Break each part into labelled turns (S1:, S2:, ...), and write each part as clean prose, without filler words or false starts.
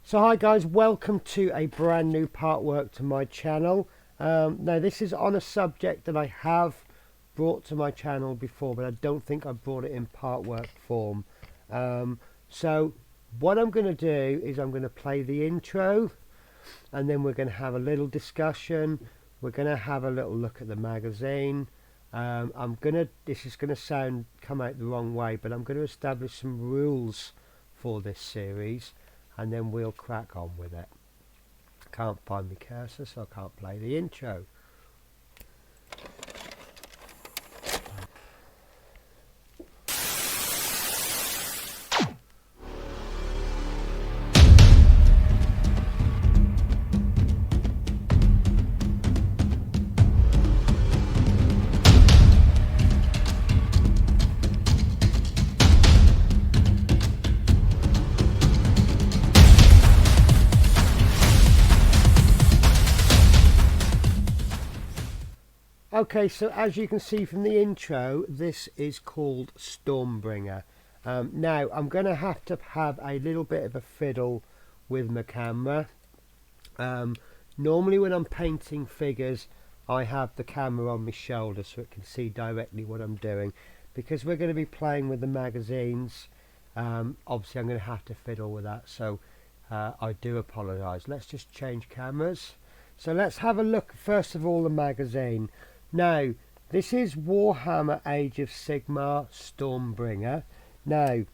S1: So hi guys, welcome to a brand new partwork to my channel. Now this is on a subject that I have brought to my channel before, but I don't think I brought it in partwork form. So what I'm going to do is I'm going to play the intro, and then we're going to have a little discussion. We're going to have a little look at the magazine. This is going to come out the wrong way, but I'm going to establish some rules for this series, and then we'll crack on with it. Can't find my cursor, so I can't play the intro. Okay, so as you can see from the intro, this is called Stormbringer. Now, I'm going to have a little bit of a fiddle with my camera. Normally when I'm painting figures, I have the camera on my shoulder so it can see directly what I'm doing. Because we're going to be playing with the magazines, obviously I'm going to have to fiddle with that, so I do apologise. Let's just change cameras. So let's have a look, first of all, the magazine. Now, this is Warhammer Age of Sigmar Stormbringer. Now,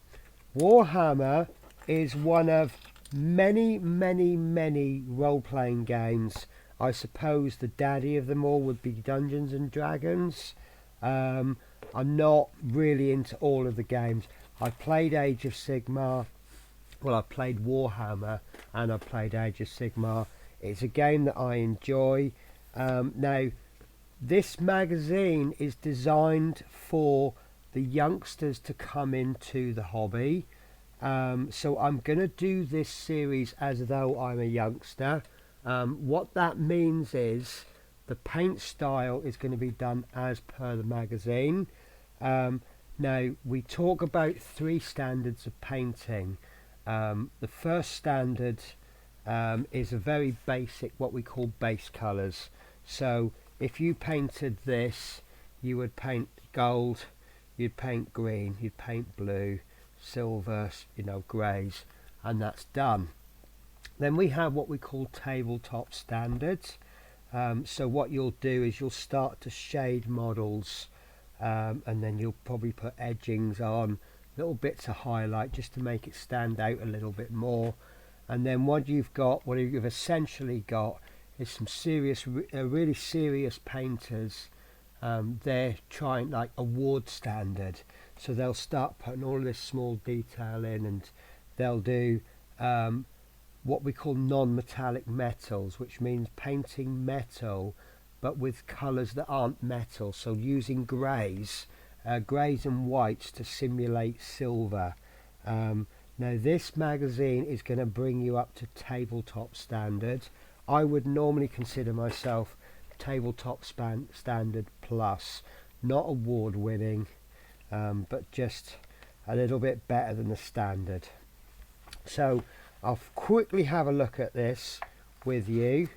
S1: Warhammer is one of many role-playing games. I suppose the daddy of them all would be Dungeons and Dragons. I'm not really into all of the games. I played Age of Sigmar. Well, I played Warhammer and I played Age of Sigmar. It's a game that I enjoy. Now, this magazine is designed for the youngsters to come into the hobby. So I'm going to do this series as though I'm a youngster. What that means is the paint style is going to be done as per the magazine. Now, we talk about 3 standards of painting. The first standard is a very basic, what we call base colours. So if you painted this, you would paint gold, you'd paint green, you'd paint blue, silver, greys, and that's done. Then we have what we call tabletop standards. So what you'll do is you'll start to shade models, and then you'll probably put edgings on, little bits of highlight just to make it stand out a little bit more. And then what you've essentially got is some really serious painters. They're trying like award standard, so they'll start putting all this small detail in, and they'll do what we call non-metallic metals, which means painting metal but with colours that aren't metal, so using greys and whites to simulate silver. Now this magazine is going to bring you up to tabletop standard. I would normally consider myself tabletop standard plus, not award winning, but just a little bit better than the standard. So I'll quickly have a look at this with you.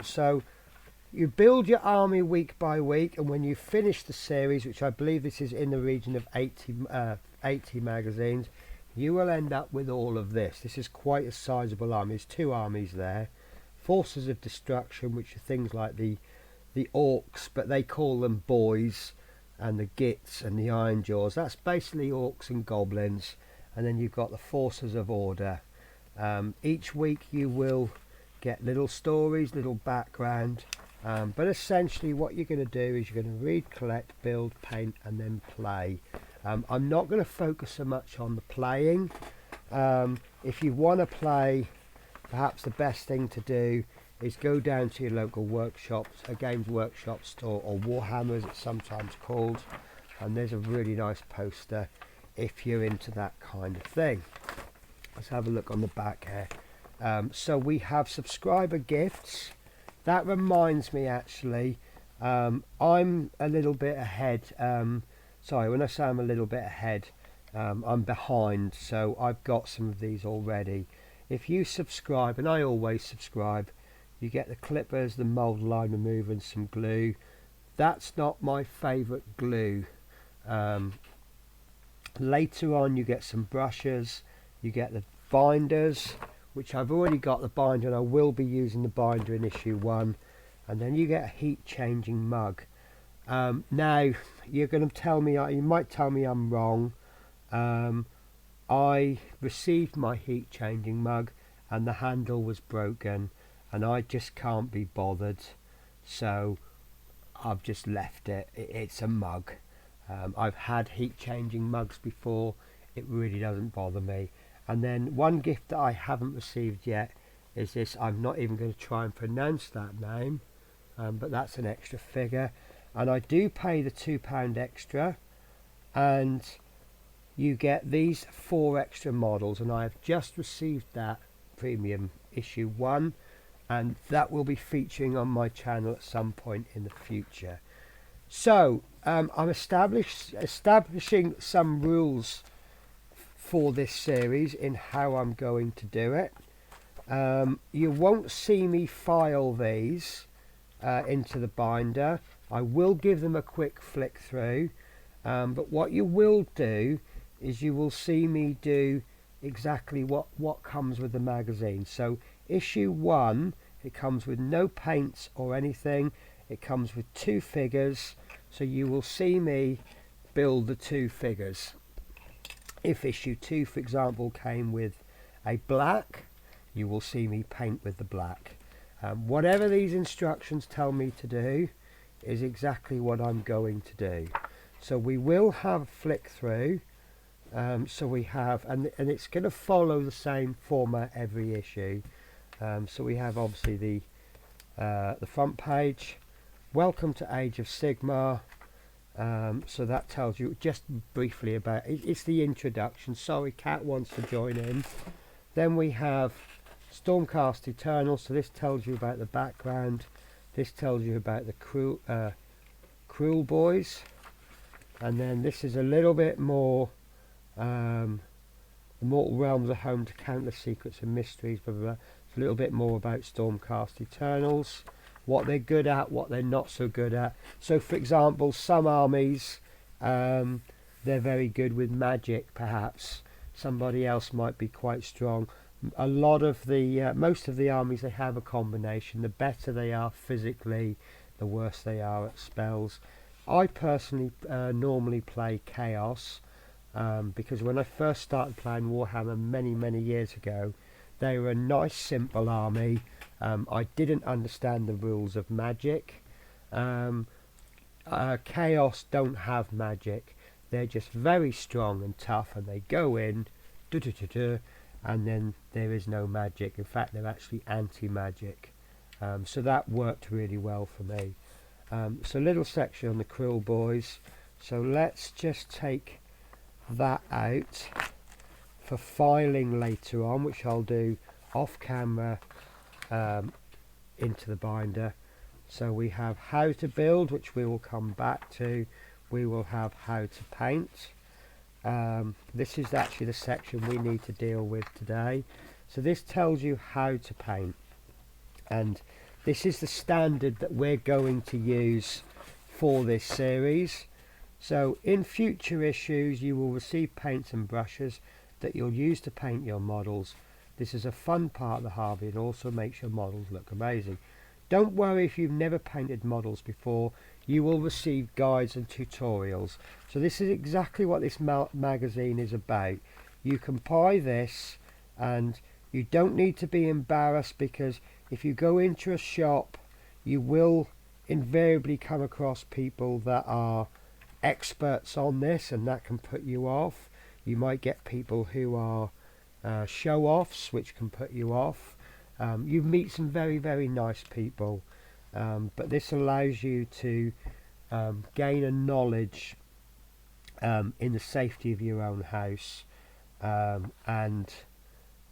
S1: So you build your army week by week, and when you finish the series, which I believe this is in the region of 80 magazines, you will end up with all of this. This is quite a sizable army. There's 2 armies there. Forces of destruction, which are things like the orcs, but they call them boys, and the gits and the iron jaws. That's basically orcs and goblins. And then you've got the forces of order. Each week you will get little stories, little background, but essentially what you're going to do is you're going to read, collect, build, paint, and then play. I'm not going to focus so much on the playing. If you want to play, perhaps the best thing to do is go down to your local workshops, a Games Workshop store, or Warhammer as it's sometimes called, and there's a really nice poster if you're into that kind of thing. Let's have a look on the back here. So we have subscriber gifts. That reminds me, actually, I'm a little bit ahead. Sorry, when I say I'm a little bit ahead, I'm behind, so I've got some of these already. if you subscribe, and I always subscribe, you get the clippers, the mould line remover and some glue. That's not my favourite glue. Later on you get some brushes, you get the binders, which I've already got the binder and I will be using the binder in issue 1, and then you get a heat changing mug. Now you're going to tell me, you might tell me I'm wrong. I received my heat changing mug and the handle was broken and I just can't be bothered, so I've just left it. It's a mug. I've had heat changing mugs before, it really doesn't bother me. And then one gift that I haven't received yet is this. I'm not even going to try and pronounce that name, but that's an extra figure, and I do pay the £2 extra, and you get these 4 extra models, and I have just received that premium issue 1, and that will be featuring on my channel at some point in the future. So I'm establishing some rules for this series in how I'm going to do it. You won't see me file these into the binder. I will give them a quick flick through, but what you will do is you will see me do exactly what comes with the magazine. So issue 1, it comes with no paints or anything. It comes with 2 figures, so you will see me build the 2 figures. If issue 2, for example, came with a black, you will see me paint with the black. Whatever these instructions tell me to do is exactly what I'm going to do. So we will have flick through. So we have, and it's going to follow the same format every issue. So we have obviously the front page. Welcome to Age of Sigmar. So that tells you just briefly about it. It's the introduction. Sorry, Cat wants to join in. Then we have Stormcast Eternal. So this tells you about the background. This tells you about the cruel boys. And then this is a little bit more. The mortal realms are home to countless secrets and mysteries. Blah, blah, blah. It's a little bit more about Stormcast Eternals, what they're good at, what they're not so good at. So for example, some armies, they're very good with magic, perhaps. Somebody else might be quite strong. A lot of the most of the armies, they have a combination. The better they are physically, the worse they are at spells. I personally normally play Chaos, because when I first started playing Warhammer many years ago, they were a nice simple army. I didn't understand the rules of magic. Chaos don't have magic. They're just very strong and tough, and they go in, and then there is no magic. In fact, they're actually anti-magic. So that worked really well for me. So little section on the Krill boys. So let's just take that out for filing later on, which I'll do off camera into the binder. So we have how to build, which we will come back to. We will have how to paint. This is actually the section we need to deal with today. So this tells you how to paint, and this is the standard that we're going to use for this series. So in future issues you will receive paints and brushes that you'll use to paint your models. This is a fun part of the hobby. It also makes your models look amazing. Don't worry if you've never painted models before, you will receive guides and tutorials. So this is exactly what this magazine is about. You can buy this and you don't need to be embarrassed, because if you go into a shop you will invariably come across people that are experts on this, and that can put you off. You might get people who are show-offs, which can put you off. You meet some very nice people, but this allows you to gain a knowledge in the safety of your own house, and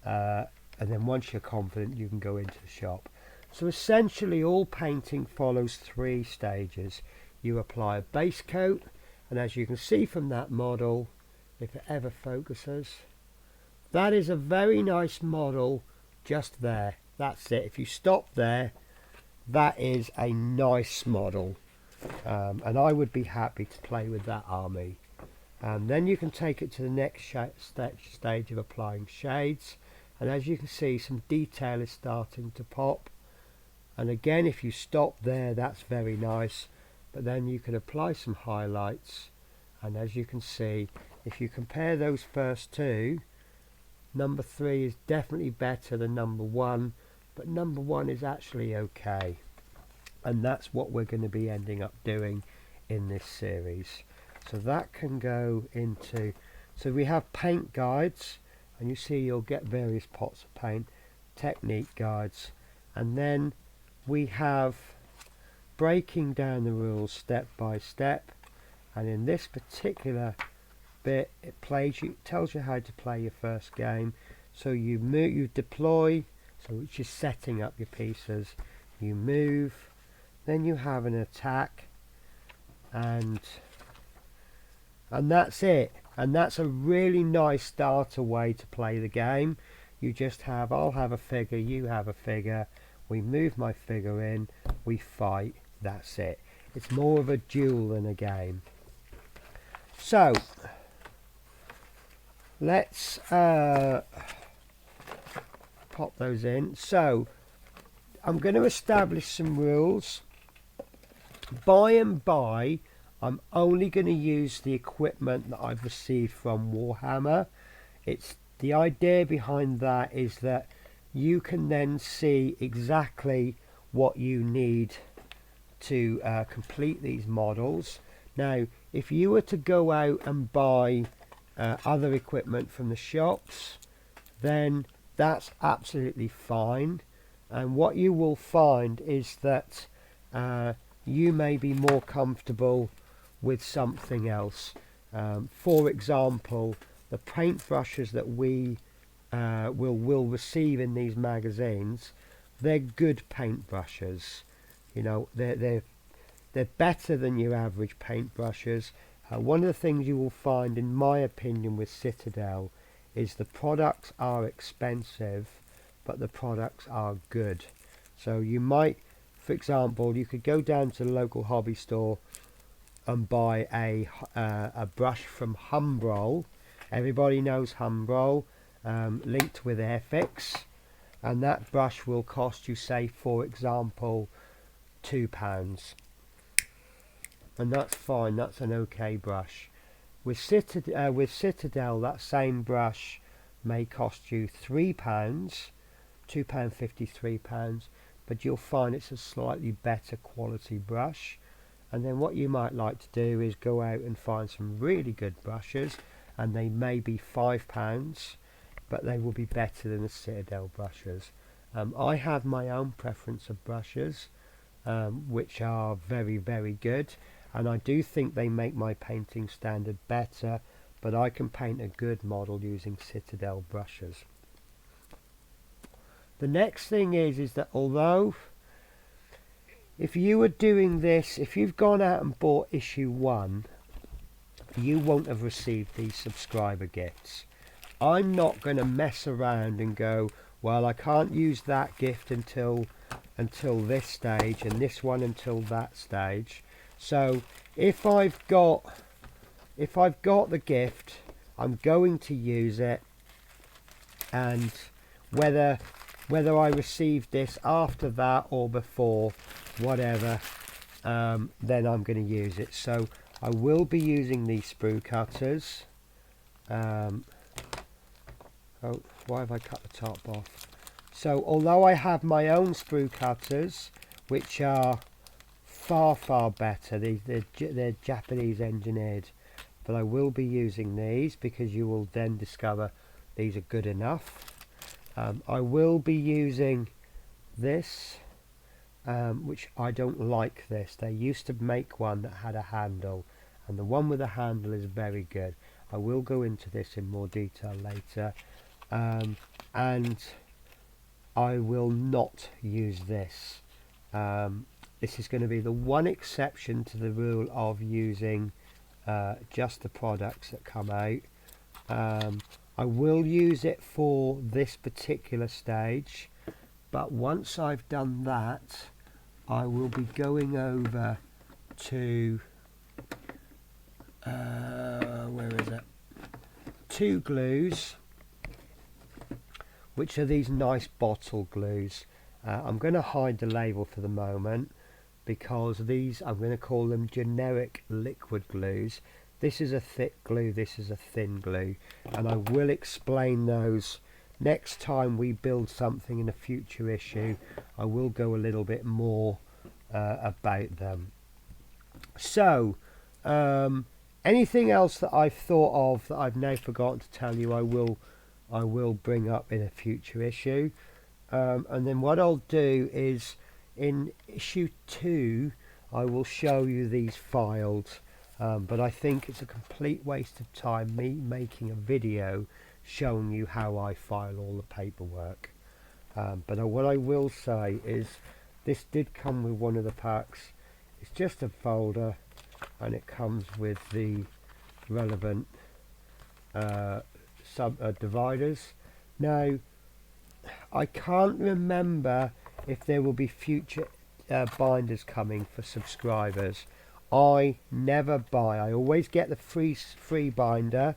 S1: then once you're confident you can go into the shop. So essentially all painting follows 3 stages. You apply a base coat, and as you can see from that model, if it ever focuses, that is a very nice model just there. That's it. If you stop there, that is a nice model, and I would be happy to play with that army. Then you can take it to the next stage of applying shades, and as you can see, some detail is starting to pop. And again, if you stop there, that's very nice, but then you can apply some highlights, and as you can see, if you compare those first two, number 3 is definitely better than number 1, but number 1 is actually okay, and that's what we're going to be ending up doing in this series. So that can go into, so we have paint guides, and you see you'll get various pots of paint, technique guides, and then we have breaking down the rules step by step, and in this particular bit it tells you how to play your first game. So you deploy, so which is setting up your pieces, you move, then you have an attack, and that's it. And that's a really nice starter way to play the game. You just have, I'll have a figure, you have a figure, we move my figure in, we fight, that's it. It's more of a duel than a game. So let's pop those in. So I'm going to establish some rules. By and by, I'm only going to use the equipment that I've received from Warhammer. It's the idea behind that is that you can then see exactly what you need to complete these models. Now, if you were to go out and buy other equipment from the shops, then that's absolutely fine. And what you will find is that you may be more comfortable with something else. For example, the paintbrushes that we will receive in these magazines, they're good paintbrushes. You know, they're better than your average paintbrushes. One of the things you will find, in my opinion, with Citadel is the products are expensive, but the products are good. So you might, for example, you could go down to the local hobby store and buy a brush from Humbrol. Everybody knows Humbrol, linked with Airfix, and that brush will cost you, say, for example, £2, and that's fine. That's an okay brush. With Citadel, that same brush may cost you £3, £2.50, £3, but you'll find it's a slightly better quality brush. And then what you might like to do is go out and find some really good brushes, and they may be £5, but they will be better than the Citadel brushes. I have my own preference of brushes, which are very, very good, and I do think they make my painting standard better, but I can paint a good model using Citadel brushes. The next thing is that although if you were doing this, if you've gone out and bought issue 1, you won't have received these subscriber gifts. I'm not going to mess around and go, well, I can't use that gift until this stage, and this one until that stage. So if I've got the gift, I'm going to use it, and whether I receive this after that or before, whatever, then I'm going to use it. So I will be using these sprue cutters. Oh, why have I cut the top off? So although I have my own sprue cutters, which are far better, they're Japanese engineered, but I will be using these because you will then discover these are good enough. I will be using this, which I don't like this. They used to make one that had a handle, and the one with a handle is very good. I will go into this in more detail later, and I will not use this. This is going to be the one exception to the rule of using just the products that come out. I will use it for this particular stage, but once I've done that, I will be going over to where is it? 2 glues, which are these nice bottle glues. I'm going to hide the label for the moment because these, I'm going to call them generic liquid glues. This is a thick glue, this is a thin glue, and I will explain those next time we build something in a future issue. I will go a little bit more about them. So anything else that I've thought of that I've now forgotten to tell you, I will bring up in a future issue. And then what I'll do is in issue 2 I will show you these filed, but I think it's a complete waste of time me making a video showing you how I file all the paperwork. But what I will say is this did come with one of the packs. It's just a folder and it comes with the relevant dividers. Now I can't remember if there will be future binders coming for subscribers. I never buy. I always get the free binder,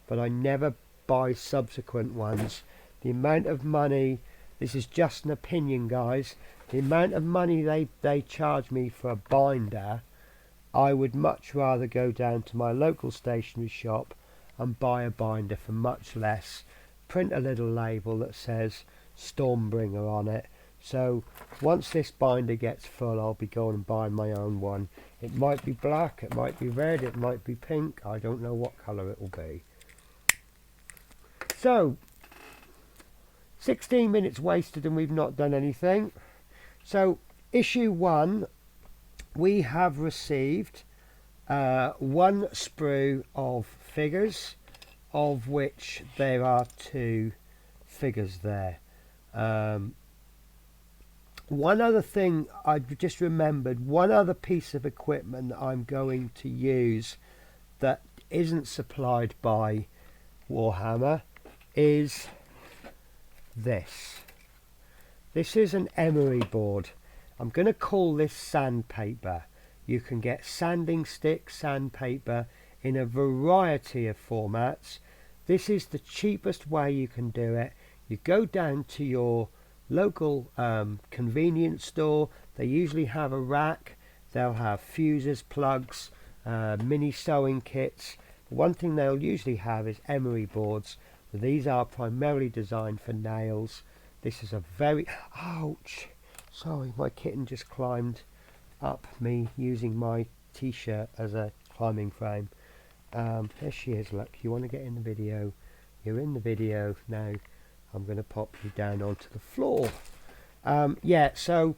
S1: but I never buy subsequent ones. The amount of money, this is just an opinion guys, the amount of money they charge me for a binder, I would much rather go down to my local stationery shop and buy a binder for much less, print a little label that says Stormbringer on it. So once this binder gets full, I'll be going and buying my own one. It might be black, it might be red, it might be pink, I don't know what colour it will be. So 16 minutes wasted and we've not done anything. So issue 1, we have received 1 sprue of figures, of which there are 2 figures there. One other thing I've just remembered, one other piece of equipment that I'm going to use that isn't supplied by Warhammer is this. This is an emery board. I'm going to call this sandpaper. You can get sanding stick, sandpaper in a variety of formats. This is the cheapest way you can do it. You go down to your local convenience store. They usually have a rack. They'll have fuses, plugs, mini sewing kits. One thing they'll usually have is emery boards. These are primarily designed for nails. This is a very... ouch! Sorry, my kitten just climbed up me using my t-shirt as a climbing frame. There she is, look. You want to get in the video? You're in the video now. I'm going to pop you down onto the floor. Yeah, so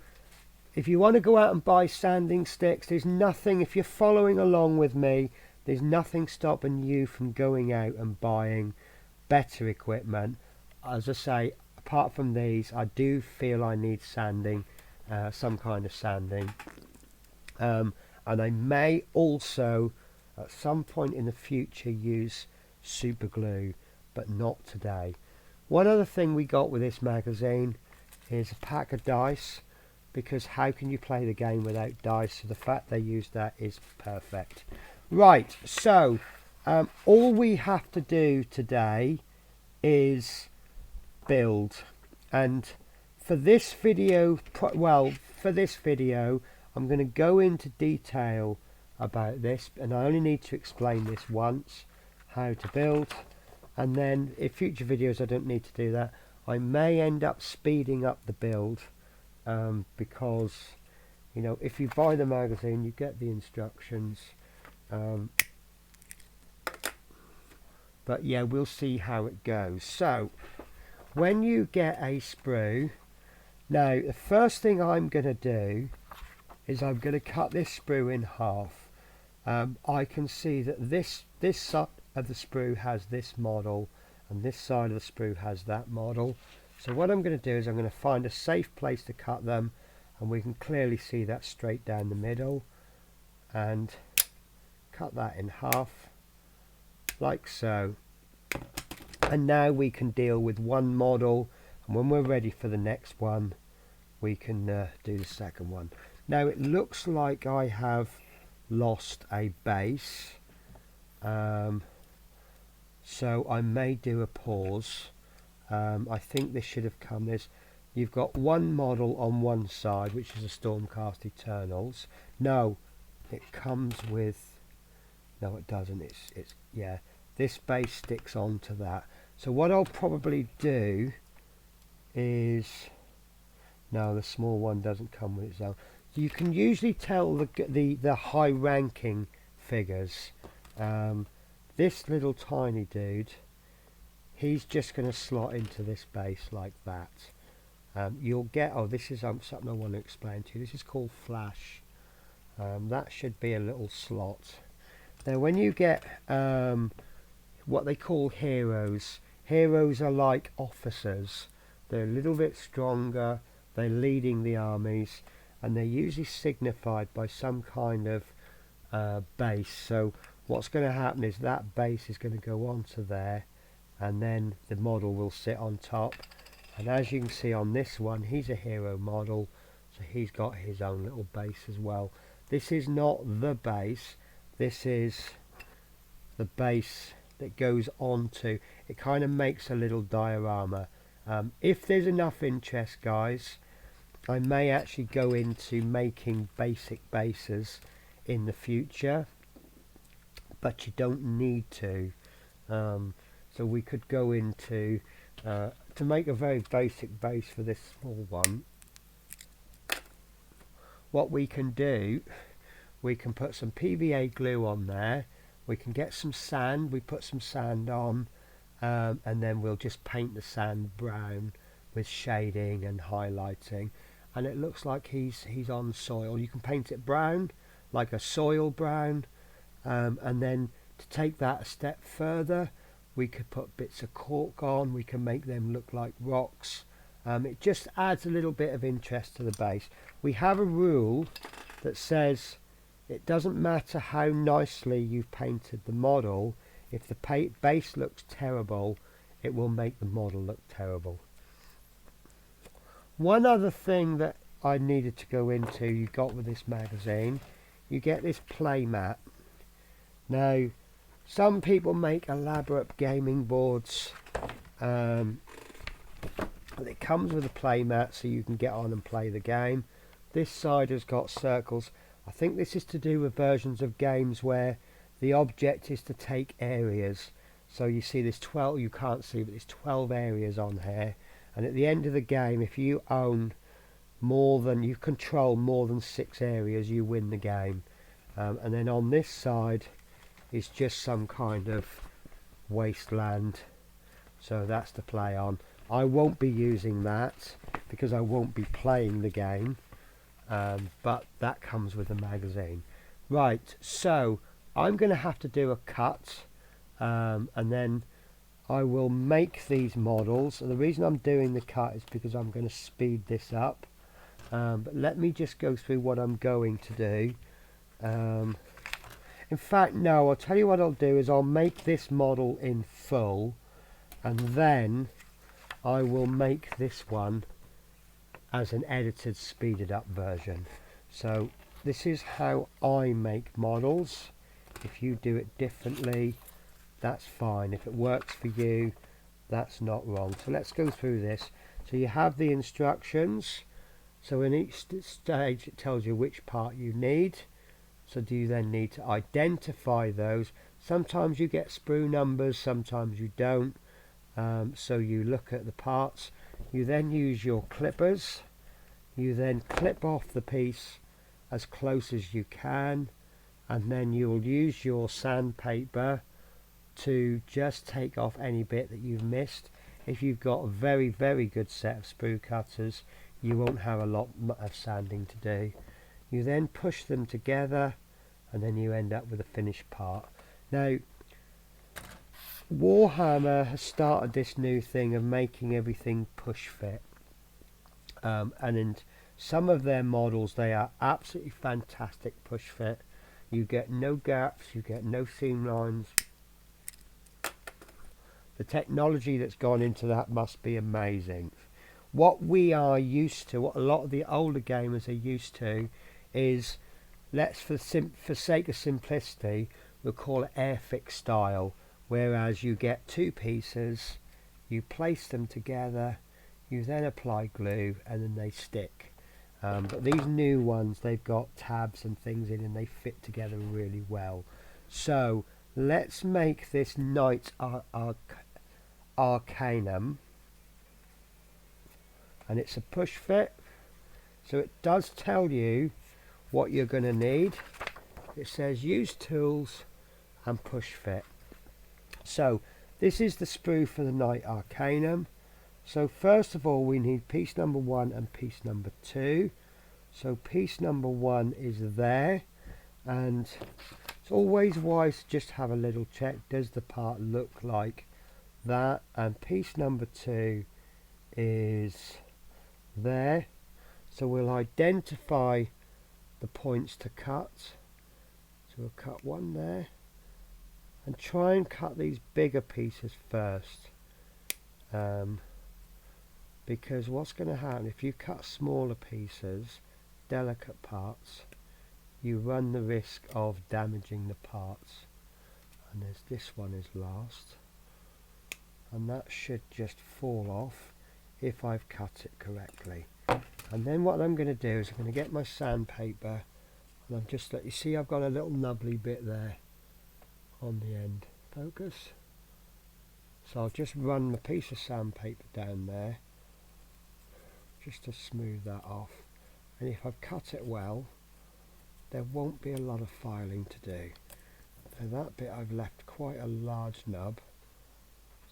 S1: if you want to go out and buy sanding sticks, there's nothing, if you're following along with me, there's nothing stopping you from going out and buying better equipment. As I say, apart from these, I do feel I need sanding, some kind of sanding. And I may also, at some point in the future, use super glue, but not today. One other thing we got with this magazine is a pack of dice, because how can you play the game without dice? So the fact they use that is perfect. Right, so all we have to do today is build, and for this video, I'm going to go into detail about this, and I only need to explain this once, how to build. And then in future videos I don't need to do that. I may end up speeding up the build, because you know, if you buy the magazine you get the instructions, but yeah, we'll see how it goes. So when you get a sprue, now the first thing I'm going to do is I'm going to cut this sprue in half. I can see that this side of the sprue has this model and this side of the sprue has that model. So what I'm going to do is I'm going to find a safe place to cut them, and we can clearly see that straight down the middle, and cut that in half like so. And now we can deal with one model, and when we're ready for the next one we can do the second one. Now it looks like I have lost a base, so I may do a pause. I think this should have come. You've got one model on one side, which is a Stormcast Eternals. No, it comes with. No, it doesn't. It's yeah. This base sticks onto that. So what I'll probably do is, no, the small one doesn't come with its own. You can usually tell the high ranking figures. This little tiny dude, he's just going to slot into this base like that. You'll get, oh, this is something I want to explain to you. This is called flash. That should be a little slot. Now when you get what they call heroes, heroes are like officers. They're a little bit stronger, they're leading the armies, and they're usually signified by some kind of base. So what's going to happen is that base is going to go onto there, and then the model will sit on top. And as you can see on this one, he's a hero model, so he's got his own little base as well. This is not the base, this is the base that goes onto. It kind of makes a little diorama. If there's enough interest, guys, I may actually go into making basic bases in the future, but you don't need to. So we could go into to make a very basic base for this small one. What we can do, we can put some PVA glue on there, we can get some sand, we put some sand on, and then we'll just paint the sand brown with shading and highlighting, and it looks like he's on soil. You can paint it brown, like a soil brown, and then to take that a step further, we could put bits of cork on, we can make them look like rocks. It just adds a little bit of interest to the base. We have a rule that says it doesn't matter how nicely you've painted the model, if the base looks terrible, it will make the model look terrible. One other thing that I needed to go into, you got with this magazine, you get this play mat. Now, some people make elaborate gaming boards. It comes with a play mat so you can get on and play the game. This side has got circles. I think this is to do with versions of games where the object is to take areas. So you see there's 12, you can't see, but there's 12 areas on here. And at the end of the game, if you own you control more than 6 areas, you win the game. And then on this side is just some kind of wasteland. So that's to play on. I won't be using that because I won't be playing the game, but that comes with the magazine. Right, so I'm going to have to do a cut, and then I will make these models. And the reason I'm doing the cut is because I'm going to speed this up. But let me just go through what I'm going to do. In fact, no, I'll tell you what I'll do is I'll make this model in full, and then I will make this one as an edited speeded up version. So this is how I make models. If you do it differently, that's fine. If it works for you, that's not wrong. So let's go through this. So you have the instructions. So in each stage it tells you which part you need. So do you then need to identify those? Sometimes you get sprue numbers, sometimes you don't. So you look at the parts, you then use your clippers, you then clip off the piece as close as you can, and then you'll use your sandpaper to just take off any bit that you've missed. If you've got a very, very good set of sprue cutters, you won't have a lot of sanding to do. You then push them together, and then you end up with a finished part. Now, Warhammer has started this new thing of making everything push fit, and in some of their models they are absolutely fantastic push fit. You get no gaps, you get no seam lines. The technology that's gone into that must be amazing. What we are used to, what a lot of the older gamers are used to, is, let's for sake of simplicity, we'll call it airfix style, whereas you get two pieces, you place them together, you then apply glue, and then they stick. But these new ones, they've got tabs and things in, and they fit together really well. So let's make this Knight Arcanum, and it's a push fit, so it does tell you what you're going to need. It says use tools and push fit. So this is the sprue for the Knight Arcanum. So first of all, we need piece number 1 and piece number 2. So piece number 1 is there, and it's always wise to just have a little check. Does the part look like that? And piece number 2 is there. So we'll identify the points to cut. So we'll cut one there, and try and cut these bigger pieces first. Because what's going to happen if you cut smaller pieces, delicate parts, you run the risk of damaging the parts. And there's this one is last, and that should just fall off if I've cut it correctly. And then what I'm going to do is I'm going to get my sandpaper, and I'm just let you see I've got a little nubbly bit there on the end. Focus. So I'll just run the piece of sandpaper down there just to smooth that off, and if I've cut it well, there won't be a lot of filing to do. And that bit I've left quite a large nub,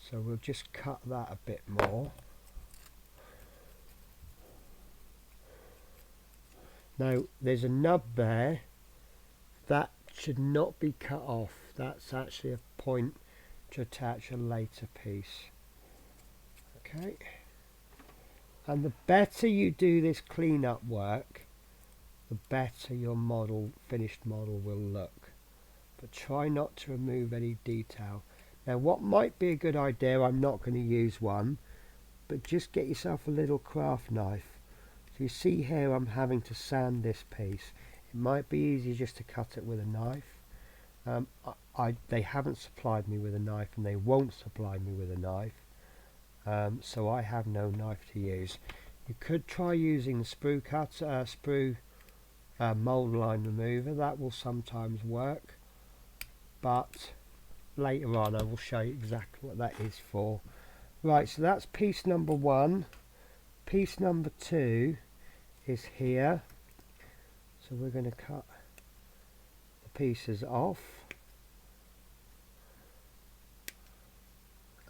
S1: so we'll just cut that a bit more. Now there's a nub there that should not be cut off. That's actually a point to attach a later piece. Okay. And the better you do this cleanup work, the better your finished model will look. But try not to remove any detail. Now what might be a good idea, I'm not going to use one, but just get yourself a little craft knife. So you see here I'm having to sand this piece. It might be easy just to cut it with a knife. They haven't supplied me with a knife, and they won't supply me with a knife. So I have no knife to use. You could try using the sprue mold line remover. That will sometimes work, but later on I will show you exactly what that is for. Right, so that's piece number 1. Piece number 2 is here, so we're going to cut the pieces off,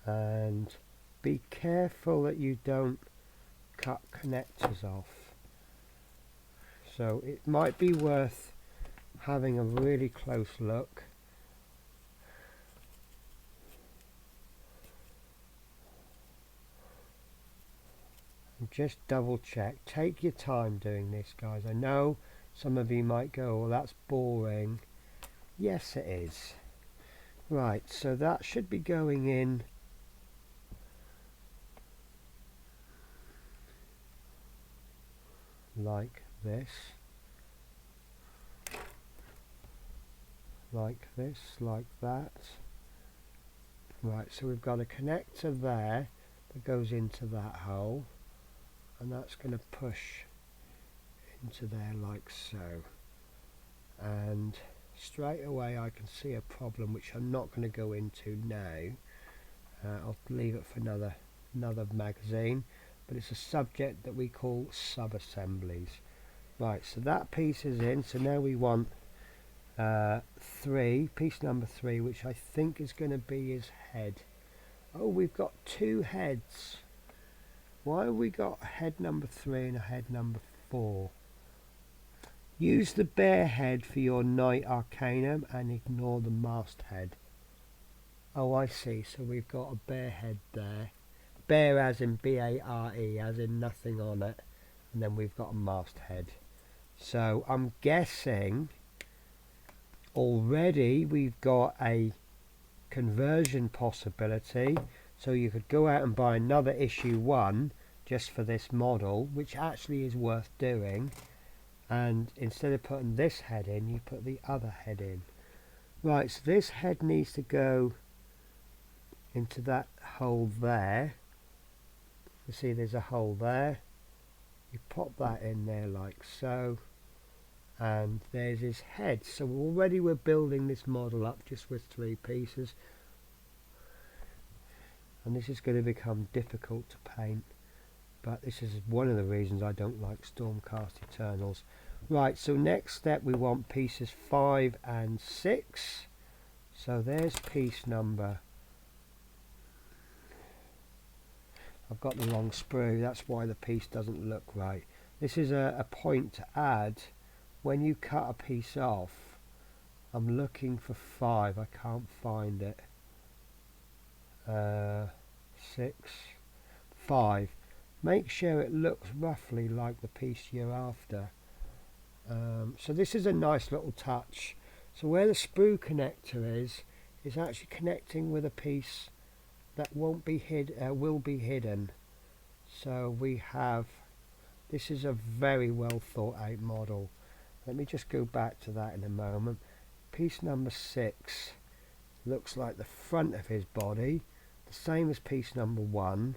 S1: and be careful that you don't cut connectors off. So it might be worth having a really close look. And just double check. Take your time doing this, guys. I know some of you might go, well, that's boring. Yes, it is. Right, so that should be going in like this, like this, like that. Right, so we've got a connector there that goes into that hole, and that's going to push into there like so. And straight away I can see a problem which I'm not going to go into now. I'll leave it for another magazine. But it's a subject that we call sub-assemblies. Right, so that piece is in, so now we want piece number 3, which I think is going to be his head. Oh, we've got 2 heads. Why have we got a head number 3 and a head number 4? Use the bear head for your Knight Arcanum and ignore the mast head. Oh, I see, so we've got a bear head there. Bear as in B-A-R-E, as in nothing on it, and then we've got a masthead. So I'm guessing already we've got a conversion possibility. So you could go out and buy another issue 1 just for this model, which actually is worth doing, and instead of putting this head in, you put the other head in. Right, so this head needs to go into that hole there. You see there's a hole there. You pop that in there like so, and there's his head. So already we're building this model up just with 3 pieces, and this is going to become difficult to paint, but this is one of the reasons I don't like Stormcast Eternals. Right, so next step we want pieces 5 and 6. So there's piece number, I've got the wrong sprue, that's why the piece doesn't look right. This is a point to add when you cut a piece off. I'm looking for 5, I can't find it. 6, 5. Make sure it looks roughly like the piece you're after. So this is a nice little touch. So where the sprue connector is actually connecting with a piece that won't be will be hidden. So we have, this is a very well thought out model. Let me just go back to that in a moment. Piece number 6 looks like the front of his body, the same as piece number 1,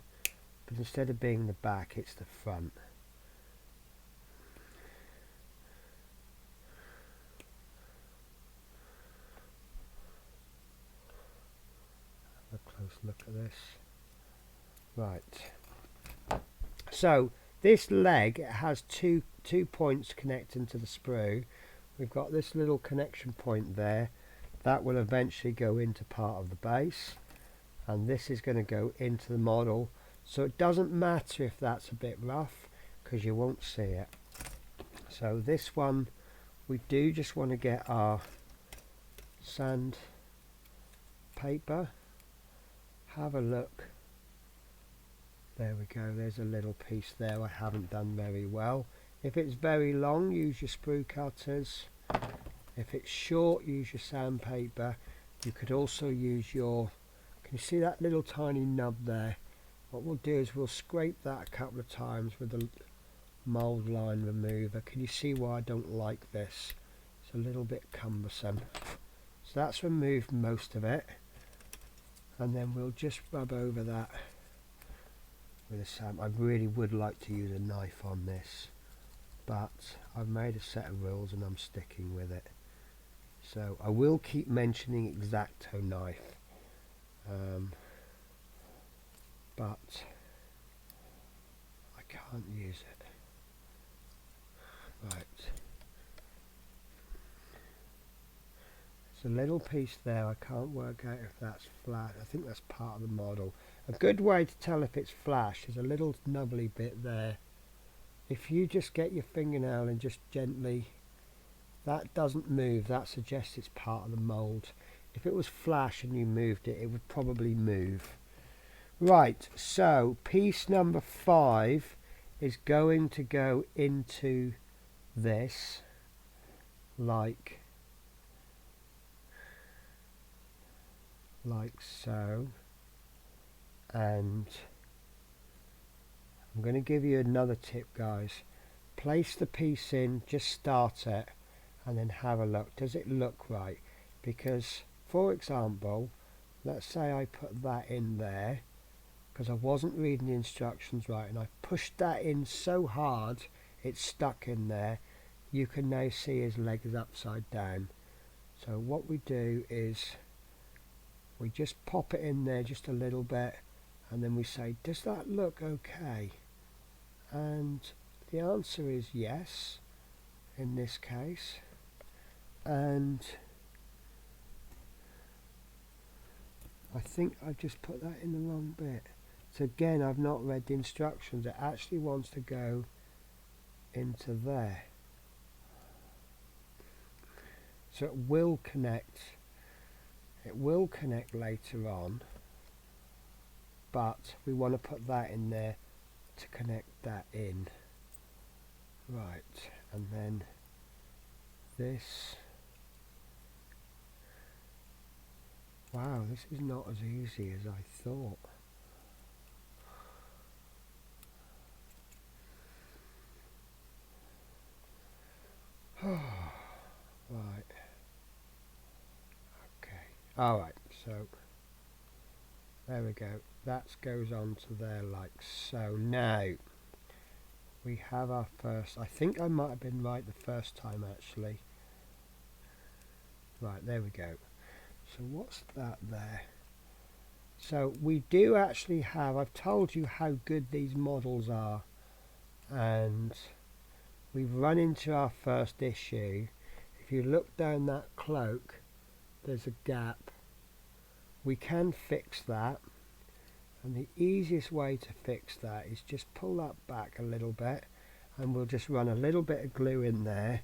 S1: but instead of being the back, it's the front. Have a close look at this. Right. So this leg has two points connecting to the sprue. We've got this little connection point there that will eventually go into part of the base, and this is going to go into the model. So it doesn't matter if that's a bit rough, because you won't see it. So this one, we do just want to get our sand paper. Have a look. There we go, there's a little piece there I haven't done very well. If it's very long, use your sprue cutters. If it's short, use your sandpaper. You could also use your, can you see that little tiny nub there? What we'll do is we'll scrape that a couple of times with the mould line remover. Can you see why I don't like this? It's a little bit cumbersome. So that's removed most of it, and then we'll just rub over that with a sand. I really would like to use a knife on this, but I've made a set of rules and I'm sticking with it. So I will keep mentioning X-Acto knife, but I can't use it. Right. There's a little piece there, I can't work out if that's flat. I think that's part of the model. A good way to tell if it's flash is a little nubbly bit there. If you just get your fingernail and just gently, that doesn't move, that suggests it's part of the mould. If it was flash and you moved it, it would probably move. Right, so piece number 5 is going to go into this like so, and I'm going to give you another tip, guys. Place the piece in, just start it, and then have a look. Does it look right? Because, for example, let's say I put that in there because I wasn't reading the instructions right, and I pushed that in so hard it's stuck in there. You can now see his leg is upside down. So what we do is we just pop it in there just a little bit, and then we say, does that look okay? And the answer is yes in this case. And I think I just put that in the wrong bit. So again, I've not read the instructions. It actually wants to go into there. So it will connect. It will connect later on, but we want to put that in there to connect that in. Right, and then this. Wow, this is not as easy as I thought. Right. Okay. Alright, so there we go. That goes on to there like so. Now we have our first. I think I might have been right the first time actually. Right, there we go. So what's that there? So we do actually have, I've told you how good these models are, and we've run into our first issue. If you look down that cloak, there's a gap. We can fix that, and the easiest way to fix that is just pull that back a little bit, and we'll just run a little bit of glue in there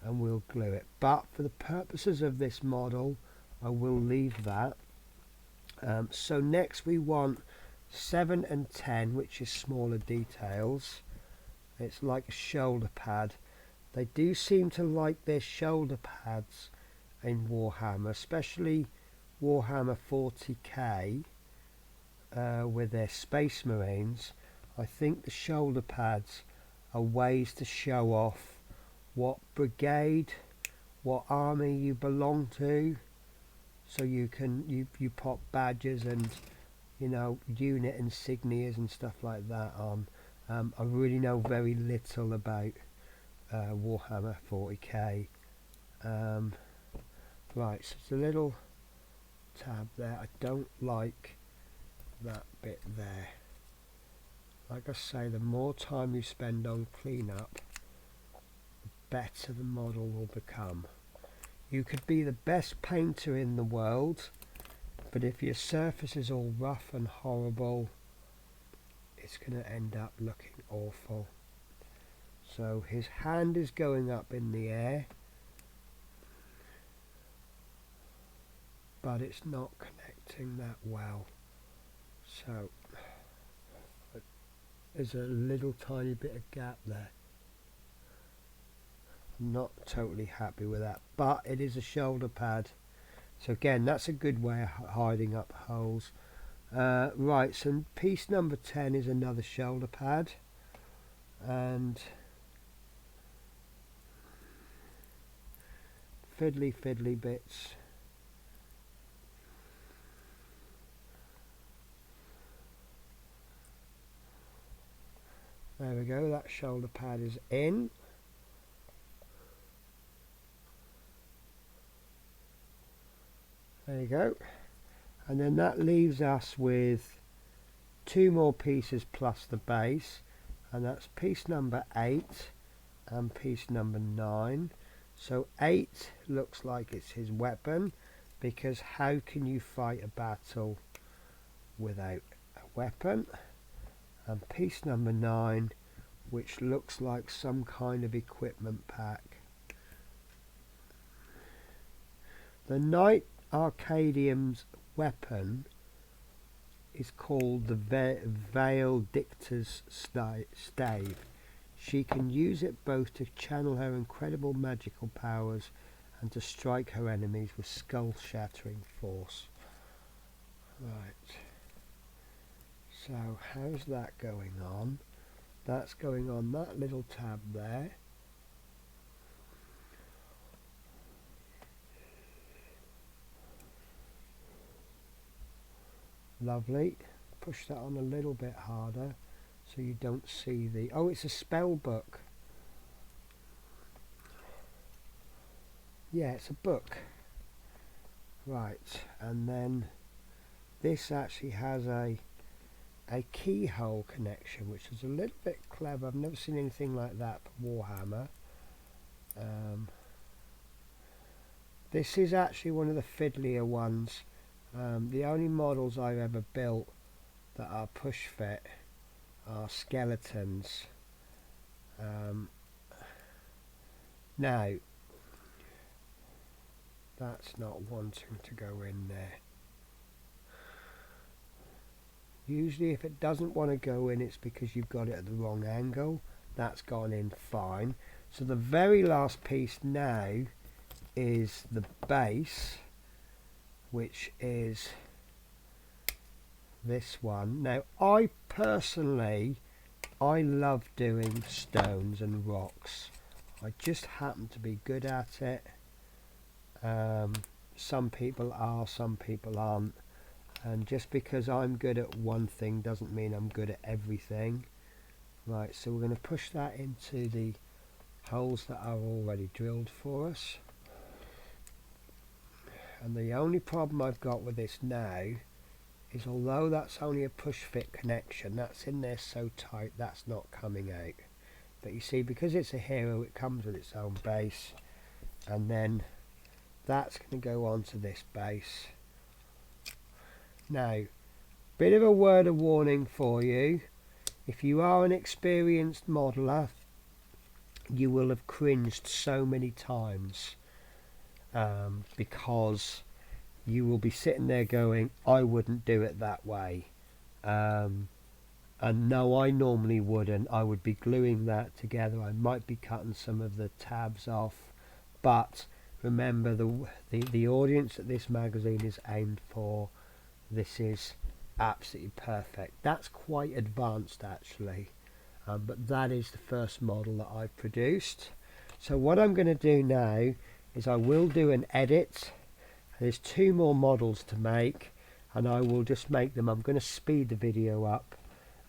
S1: and we'll glue it. But for the purposes of this model, I will leave that. So next we want 7 and 10, which is smaller details. It's like a shoulder pad. They do seem to like their shoulder pads in Warhammer, especially Warhammer 40k with their Space Marines. I think the shoulder pads are ways to show off what brigade, what army you belong to, so you can you pop badges and, you know, unit insignias and stuff like that on. I really know very little about Warhammer 40k. Right, so it's a little tab there. I don't like that bit there. Like I say, the more time you spend on cleanup, the better the model will become. You could be the best painter in the world, but if your surface is all rough and horrible, it's going to end up looking awful. So his hand is going up in the air, but it's not connecting that well. So there's a little tiny bit of gap there. I'm not totally happy with that, but it is a shoulder pad. So again, that's a good way of hiding up holes. Right, so piece number 10 is another shoulder pad, and fiddly bits. There we go, that shoulder pad is in. There you go. And then that leaves us with 2 more pieces plus the base, and that's piece number 8 and piece number 9. So 8 looks like it's his weapon, because how can you fight a battle without a weapon? And piece number 9, which looks like some kind of equipment pack. The Knight Arcadium's weapon is called the Veil Dicta's Stave. She can use it both to channel her incredible magical powers and to strike her enemies with skull-shattering force. Right. So how's that going on? That's going on that little tab there. Lovely. Push that on a little bit harder so you don't see the... Oh, it's a spell book. Yeah, it's a book. Right, and then this actually has a keyhole connection, which is a little bit clever. I've never seen anything like that for Warhammer. This is actually one of the fiddlier ones. The only models I've ever built that are push fit are skeletons. Now that's not wanting to go in there. Usually if it doesn't want to go in, it's because you've got it at the wrong angle. That's gone in fine. So the very last piece now is the base, which is this one. Now I personally, I love doing stones and rocks. I just happen to be good at it. Some people are, some people aren't, and just because I'm good at one thing doesn't mean I'm good at everything. Right, so we're going to push that into the holes that are already drilled for us. And the only problem I've got with this now is, although that's only a push fit connection, that's in there so tight that's not coming out. But you see, because it's a hero, it comes with its own base, and then that's going to go onto this base. Now, bit of a word of warning for you: if you are an experienced modeler, you will have cringed so many times, because you will be sitting there going, I wouldn't do it that way. And no, I normally wouldn't. I would be gluing that together. I might be cutting some of the tabs off, but remember, the audience that this magazine is aimed for, this is absolutely perfect. That's quite advanced actually, but that is the first model that I've produced. So what I'm going to do now is I will do an edit. There's 2 more models to make, and I will just make them. I'm going to speed the video up,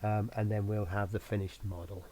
S1: and then we'll have the finished model.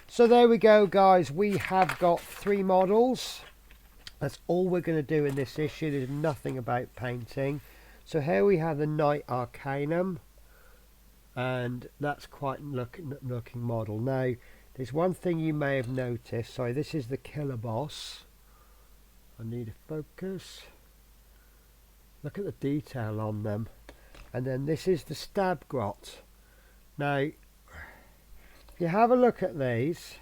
S1: So there we go, guys. We have got 3 models. That's all we're going to do in this issue. There's nothing about painting. So here we have the Knight Arcanum, and that's quite looking model. Now, there's one thing you may have noticed. Sorry, this is the Killaboss. I need a focus. Look at the detail on them. And then this is the Stab Grot. Now, if you have a look at these,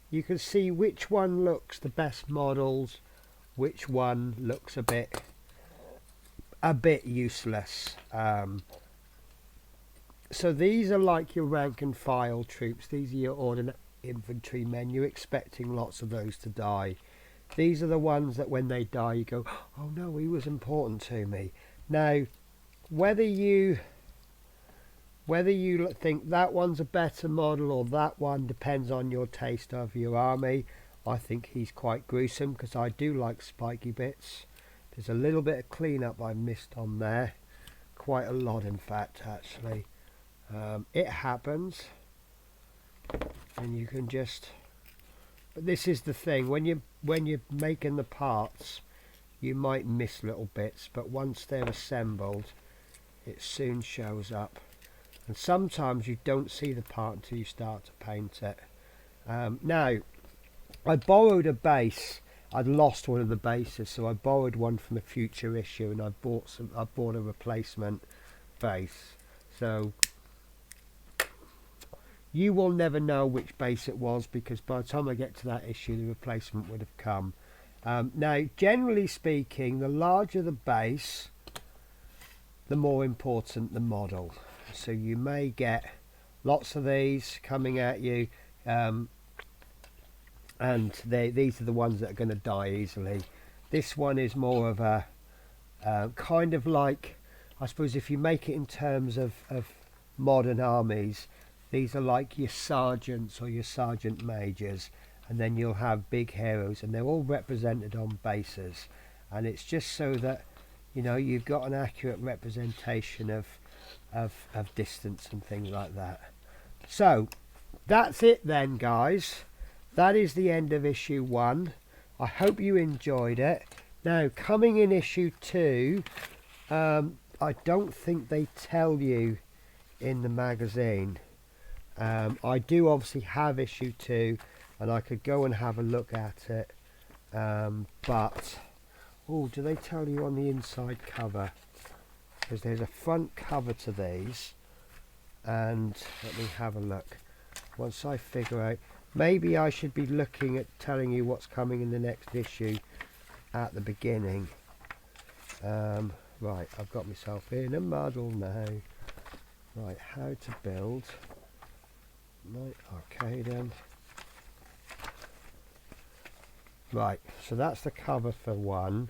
S1: you can see which one looks the best models, which one looks a bit useless. So these are like your rank and file troops. These are your ordinary infantrymen. You're expecting lots of those to die. These are the ones that when they die you go, oh no, he was important to me. Now, whether you think that one's a better model or that one depends on your taste of your army. I think he's quite gruesome because I do like spiky bits. There's a little bit of cleanup I missed on there, quite a lot in fact actually. It happens, and you can just, but this is the thing, when you're making the parts you might miss little bits, but once they're assembled it soon shows up. and sometimes you don't see the part until you start to paint it. Now, I borrowed a base. I'd lost one of the bases, so I borrowed one from a future issue, and I bought a replacement base. So you will never know which base it was, because by the time I get to that issue, the replacement would have come. Now, generally speaking, the larger the base, the more important the model. So you may get lots of these coming at you, and these are the ones that are going to die easily. This one is more of a kind of like, I suppose if you make it in terms of modern armies, these are like your sergeants or your sergeant majors, and then you'll have big heroes, and they're all represented on bases, and it's just so that, you know, you've got an accurate representation of distance and things like that. So that's it then, guys. That is the end of issue 1. I hope you enjoyed it. Now, coming in issue 2, I don't think they tell you in the magazine. I do obviously have issue 2, and I could go and have a look at it. But, oh, do they tell you on the inside cover? Because there's a front cover to these. And let me have a look. Once I figure out, maybe I should be looking at telling you what's coming in the next issue at the beginning. Right, I've got myself in a muddle now. Right, how to build. Right, Arcanum. Right, so that's the cover for 1.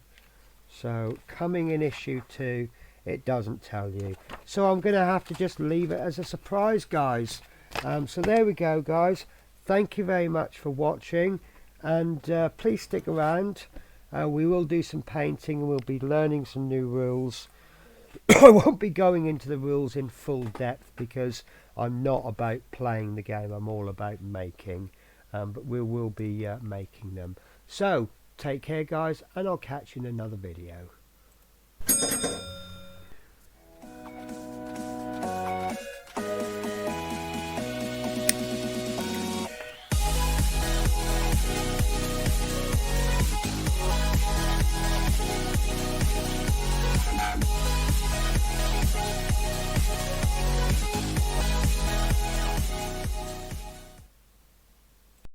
S1: So coming in issue 2, it doesn't tell you. So I'm going to have to just leave it as a surprise, guys. So there we go, guys. Thank you very much for watching, and please stick around. We will do some painting, and we'll be learning some new rules. I won't be going into the rules in full depth, because I'm not about playing the game, I'm all about making. But we will be making them. So take care, guys, and I'll catch you in another video.